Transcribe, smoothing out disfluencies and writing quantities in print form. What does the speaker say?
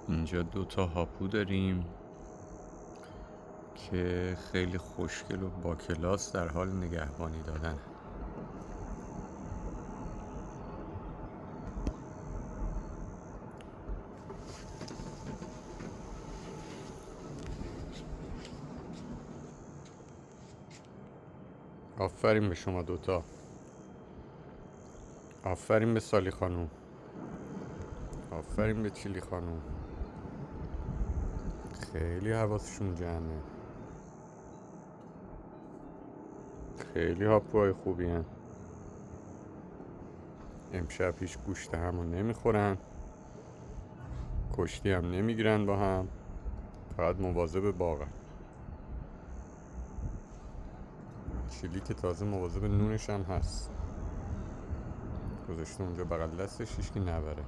اینجا 2 هاپو داریم که خیلی خوشگل و با کلاس در حال نگهبانی دادن. آفرین به شما 2. آفرین به سالی خانوم، آفرین به چیلی خانوم. خیلی حواسشون جمعه، خیلی هاپوهای خوبی هن. امشب هیچ گوشت همو نمیخورن، کشتی هم نمیگیرن با هم، فقط مواظب باغن. چیلی که تازه مواظب نونش هم هست، گذاشته اونجا بغل دستش هیچکی نبره.